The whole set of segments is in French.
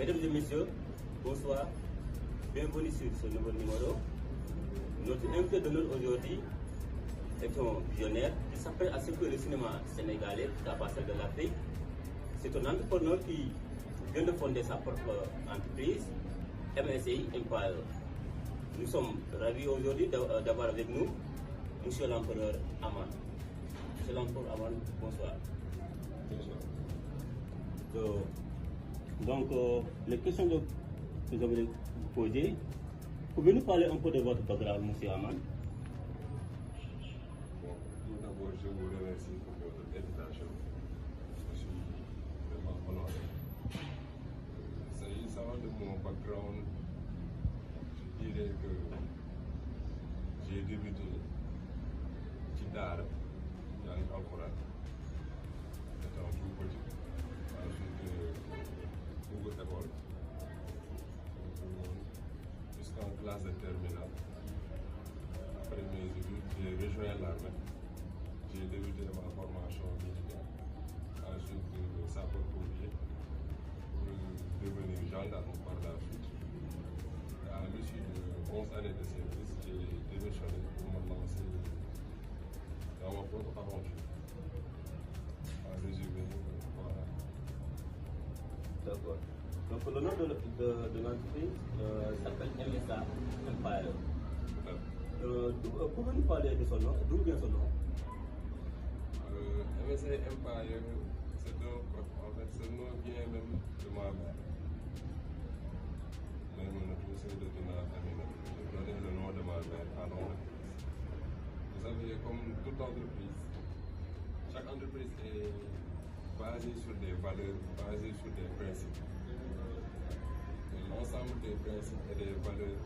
Mesdames et messieurs, bonsoir. Bienvenue sur ce nouveau numéro. Notre invité d'honneur aujourd'hui est un visionnaire qui s'appelle à ce que le cinéma sénégalais, la parcelle de l'Afrique. C'est un entrepreneur qui vient de fonder sa propre entreprise, MSI Empire. Nous sommes ravis aujourd'hui d'avoir avec nous Monsieur l'Empereur Aman. Monsieur l'Empereur Aman, bonsoir. Bonsoir. Donc, les questions que je voulais vous poser, pouvez-nous parler un peu de votre background, Monsieur Aman? Bon, tout d'abord, je vous remercie pour votre invitation. Je suis vraiment honoré. S'agissant de mon background, je dirais que j'ai débuté ci daara jàng alxuraan étant tout petit. Ensuite, dugg école jusqu'en classe de terminale. Après mes études, j'ai rejoint l'armée. J'ai débuté ma formation militaire. Ensuite, sapeur-pompier pour devenir gendarme par la suite. À l'issue de 11 années de service, j'ai démissionné pour me lancer dans ma propre aventure. En résumé, voilà. D'accord. Donc le nom de l'entreprise s'appelle MSA Empire. Pouvez-nous parler de son nom? D'où vient son nom? MSA Empire, c'est un code. En fait, ce nom vient même de ma mère. Mais mon c'est de Dina Amina. J'ai donné le nom de ma mère à l'entreprise. Vous savez, comme toute entreprise, chaque entreprise est basée sur des valeurs, basée sur des principes. L'ensemble des principes et des valeurs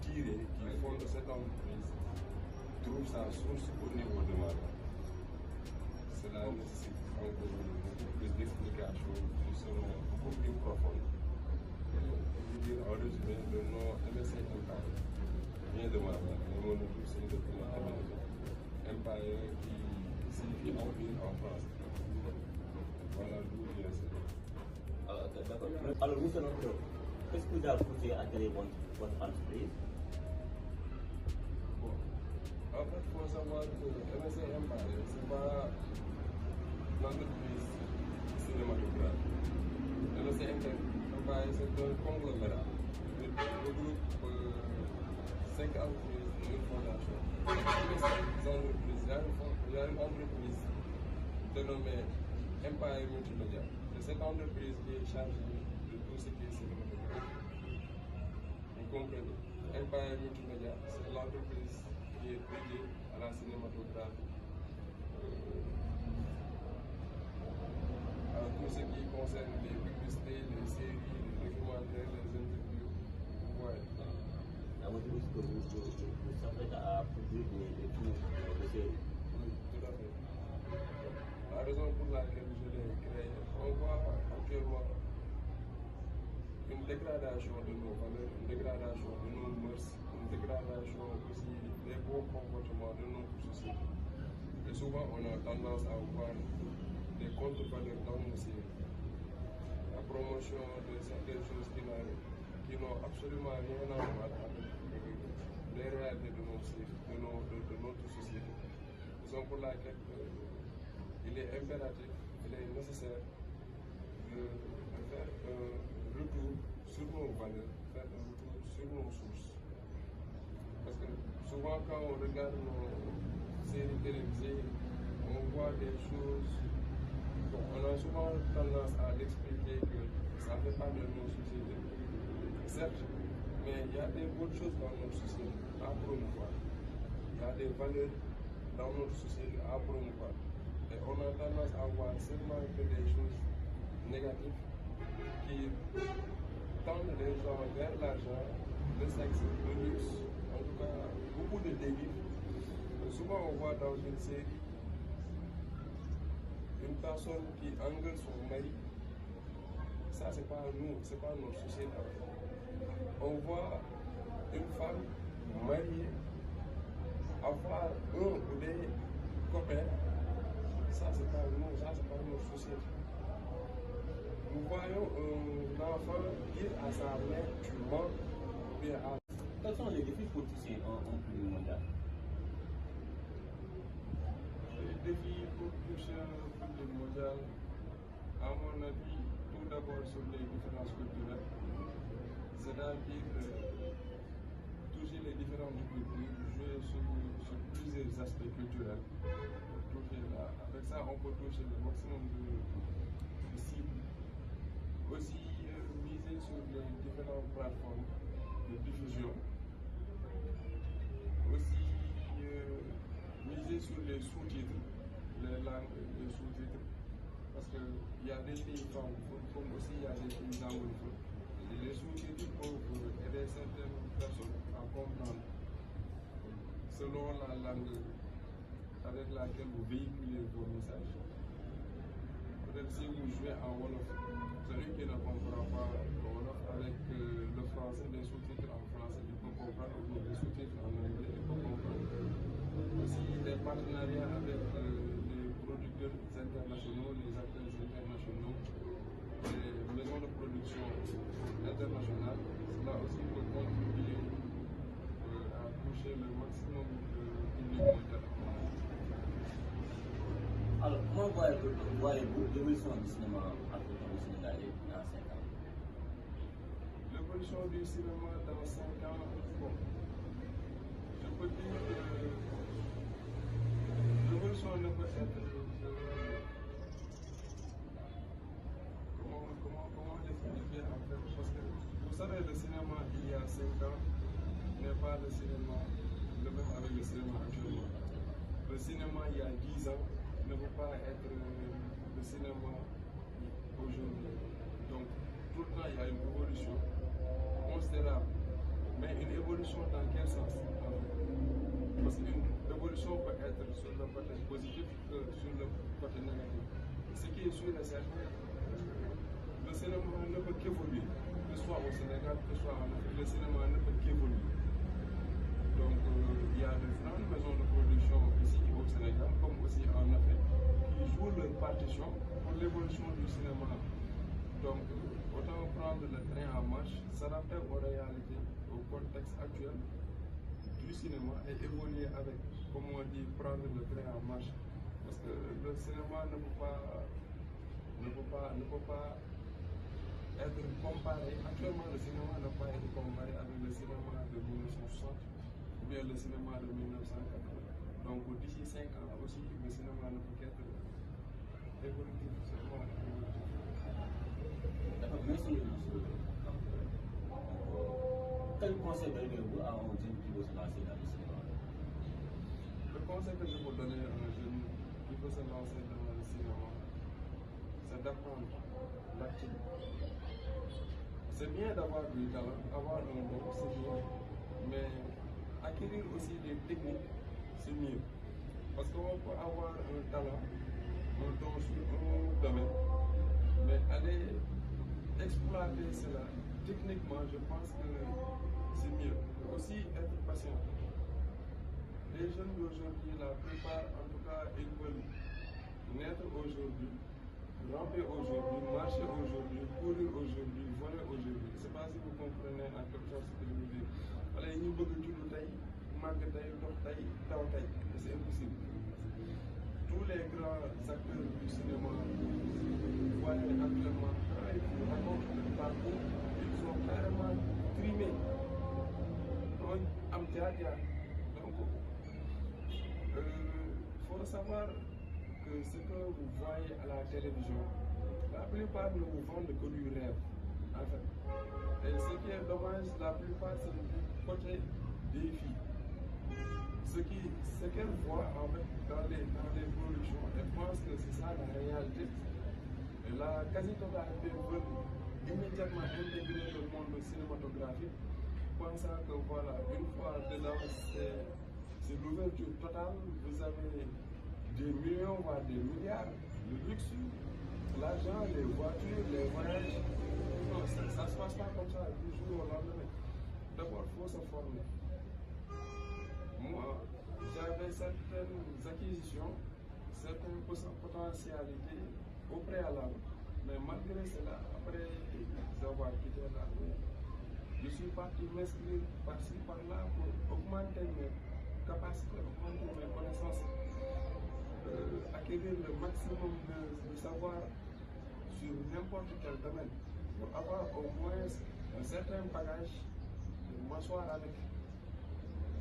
tirées qui font de cette entreprise trouve sa source au niveau de ma mère. Cela nécessite encore beaucoup plus d'explications qui seront beaucoup plus profondes. Pour dire en résumé, le nom MSA Empire vient de ma mère, mais mon nom c'est de Empire qui signifie empire en français. Voilà d'où vient ce nom. D'accord. Alors, monsieur l'Empereur, qu'est-ce que vous avez poussé à créer votre entreprise? Bon, en fait, il faut savoir que MSA Empire, ce n'est pas l'entreprise cinématographique. MSA Empire, c'est un conglomérat. Il regroupe 5 entreprises et une fondation. Il y a une entreprise dénommée Empire Multimédia. C'est cette entreprise qui est chargée de tout ce qui est cinématographique. Vous comprenez? Empire Multimédia, c'est l'entreprise qui est dédiée à la cinématographie. À tout ce qui concerne les publicités, les séries, les documentaires, les interviews. Ouais. À votre avis, que vous s'apprêtez à produire des films de séries? Oui, tout à fait. La raison pour laquelle je l'ai créé, on voit actuellement une dégradation de nos valeurs, une dégradation de nos mœurs, une dégradation aussi des bons comportements de notre société. Et souvent, on a tendance à voir des contre-valeurs dans nos séries. La promotion de certaines choses qui n'ont absolument rien à voir avec les réalités de nos séries, de notre société. Raison pour laquelle il est impératif, il est nécessaire de faire un retour sur nos valeurs, faire un retour sur nos sources. Parce que souvent quand on regarde nos séries télévisées, on voit des choses, bon, on a souvent tendance à l'expliquer que ça ne fait pas de nos sociétés. Certes, mais il y a des bonnes choses dans notre société à promouvoir. Il y a des valeurs dans notre société à promouvoir. Et on a tendance à voir seulement que des choses négatives qui tendent les gens vers l'argent, le sexe, le luxe, en tout cas beaucoup de dérives. Souvent on voit dans une série une personne qui engueule son mari. Ça c'est pas nous, c'est pas notre société. On voit une femme mariée avoir un ou des copains. Ça, c'est pas nous, ça, c'est pas notre société. Nous voyons un enfant dire à sa mère tu mens, ou bien à... Quels sont les défis pour toucher un public mondial? Les défis pour toucher un public mondial, à mon avis, tout d'abord sur les différences culturelles, c'est-à-dire toucher les différentes cultures, jouer sur plusieurs aspects culturels. Avec ça, on peut toucher le maximum de cibles. Aussi, miser sur les différentes plateformes de diffusion. Aussi, miser sur les sous-titres, les langues, les sous-titres. Parce qu'il y a des pays francophones, comme aussi il y a des pays anglophones. Les sous-titres peuvent aider certaines personnes à comprendre selon la langue avec laquelle vous véhiculez vos messages. Peut-être si vous jouez en Wolof, celui qui ne comprend pas le Wolof avec le français, les sous-titres en français, il peut comprendre, ou les sous-titres en anglais, il peut comprendre. Aussi les partenariats avec les producteurs internationaux, les acteurs internationaux, les maisons de production internationales, cela aussi peut contribuer à toucher le maximum de public mondial. Alors, comment voyez-vous l'évolution du cinéma africain au Sénégal dans 5 ans? L'évolution du cinéma dans 5 ans, bon, je peux dire que l'évolution ne peut être comment l'expliquer en fait, parce que vous savez, le cinéma il y a 5 ans n'est pas le cinéma le même avec le cinéma actuellement. Le cinéma il y a 10 ans ne peut pas être le cinéma aujourd'hui. Donc, tout le temps, il y a une évolution considérable. Mais une évolution dans quel sens? Parce qu'une évolution peut être sur le côté positif que sur le côté négatif. Ce qui est sûr et certain, le cinéma ne peut qu'évoluer, que ce soit au Sénégal, que ce soit en Afrique, le cinéma ne peut qu'évoluer. Donc, il y a différentes maisons de production ici au Sénégal, comme aussi en Afrique, qui jouent leur partition pour l'évolution du cinéma. Donc, autant prendre le train en marche, s'adapter aux réalités, au contexte actuel du cinéma et évoluer avec, comme on dit, prendre le train en marche. Parce que le cinéma ne peut pas être comparé. Actuellement, le cinéma ne peut pas être comparé avec le cinéma de 1960 ou bien le cinéma de 1980. Donc, d'ici 5 ans aussi, le cinéma ne peut qu'être évolutif. D'accord, merci. Quel conseil donnez-vous à un jeune qui veut se lancer dans le cinéma? Le conseil que je peux donner à un jeune qui veut se lancer dans le cinéma, c'est d'apprendre l'acting. C'est bien d'avoir du talent, avoir un don, c'est bien, mais acquérir aussi des techniques, c'est mieux. Parce qu'on peut avoir un talent, un don sur un domaine, mais aller exploiter cela techniquement, je pense que c'est mieux. Aussi être patient. Les jeunes d'aujourd'hui, la plupart, en tout cas, ils veulent naître aujourd'hui, ramper aujourd'hui, marcher aujourd'hui, courir aujourd'hui, voler aujourd'hui. Je ne sais pas si vous comprenez en quelque sorte ce que je veux dire. Alors, ils veulent que tout le temps, manque taille, dox taille, taw taille. C'est impossible. Tous les grands acteurs du cinéma, vous voyez actuellement, quand ils racontent le parcours, ils sont carrément trimés. Donc, il faut savoir que ce que vous voyez à la télévision, la plupart ne vous vendent que du rêve, en fait. Et ce qui est dommage, la plupart, c'est du côté des filles. Ce qu'elles voient, en fait, dans les productions, elles pensent que c'est ça la réalité. Et la quasi-totalité veulent immédiatement intégrer le monde cinématographique, pensant que voilà, une fois dedans, c'est l'ouverture totale, vous avez des millions, voire des milliards, le luxe, l'argent, les voitures, les voyages. Non, ça ne se passe pas comme ça du jour au lendemain. D'abord, il faut se former. Moi, j'avais certaines acquisitions, certaines potentialités au préalable. Mais malgré cela, après avoir Je suis parti m'inscrire par-ci, par-là pour augmenter mes capacités, augmenter mes connaissances, acquérir le maximum de savoir sur n'importe quel domaine pour avoir au moins un certain bagage de m'asseoir avec.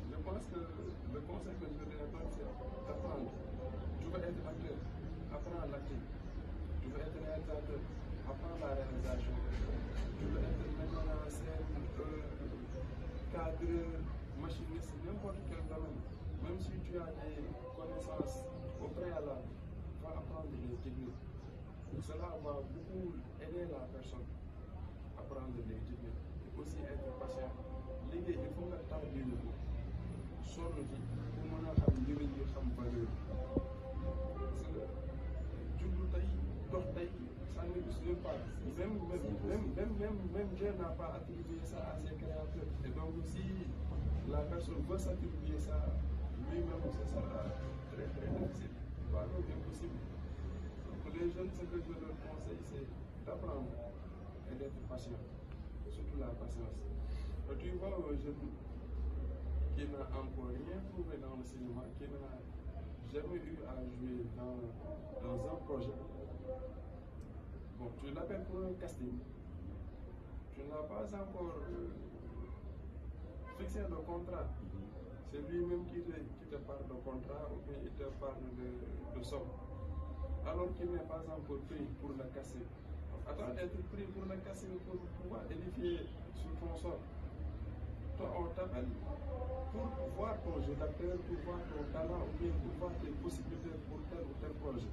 Je pense que le conseil que je voudrais donner, c'est d'apprendre. Tu veux être acteur, apprends l'acting. Tu veux être réalisateur, apprends la réalisation. Tu veux être metteur en scène, cadreur, machiniste, n'importe quel domaine. Même si tu as des connaissances au préalable, va apprendre les techniques. Cela va beaucoup aider la personne à apprendre les techniques. Et aussi être patient. L'idée, il faut que tu aies du niveau. Sors le dit, pour moi, je sais que je sais valeur. Parce que jublu tay, dox tay, ça n'existe pas. Même Dieu n'a pas attribué ça à ses créateurs. Et donc, si la personne veut s'attribuer ça, lui-même, ça sera très très difficile, voire impossible. Donc, les jeunes, ce que je leur conseille, c'est d'apprendre et d'être patient, surtout la patience. Et tu vois un jeune qui n'a encore rien trouvé dans le cinéma, qui n'a jamais eu à jouer dans un projet. Bon, tu l'appelles pour un casting. Tu n'as pas encore fixé le contrat. C'est lui-même qui te parle de contrat ou bien il te parle de somme. Alors qu'il n'est pas encore pris pour le casser. Attends d'être pris pour le casser pour pouvoir édifier sur ton sort. Toi, on t'appelle pour voir ton jeu d'acteur, pour voir ton talent ou bien pour voir tes possibilités pour tel ou tel projet.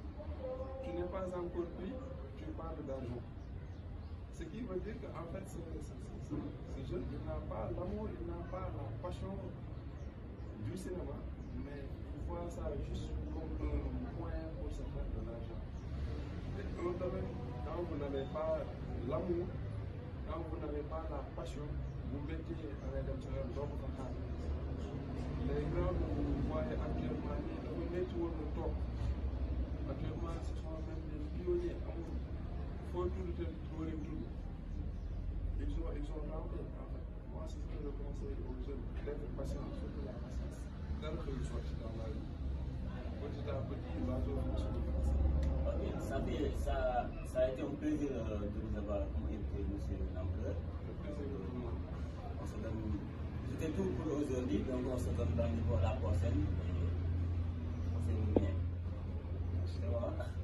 Tu n'es pas encore pris, tu parles d'argent. Ce qui veut dire qu'en fait, ce jeune, il n'a pas l'amour, il n'a pas la passion du cinéma, mais il voit ça juste comme un moyen pour se faire de l'argent. Et un domaine, quand vous n'avez pas l'amour, quand vous n'avez pas la passion, vous mettez avec un d'homme comme ça. Les grands que vous voyez actuellement, ils mettent le top. Actuellement, ce sont même des pionniers. Il faut tout. Ils ont rampé, en fait. Moi, c'est ce que je conseille aux jeunes, d'être patient, surtout la patience. Tel que je sois dans la vie. Petit à petit, il va devenir sur le passé. Ok, ça a été un plaisir de vous avoir invité, monsieur l'Empereur. Le plaisir de tout le monde. C'était tout pour aujourd'hui, donc on se donne rendez-vous à la prochaine. On s'est bien. Au revoir.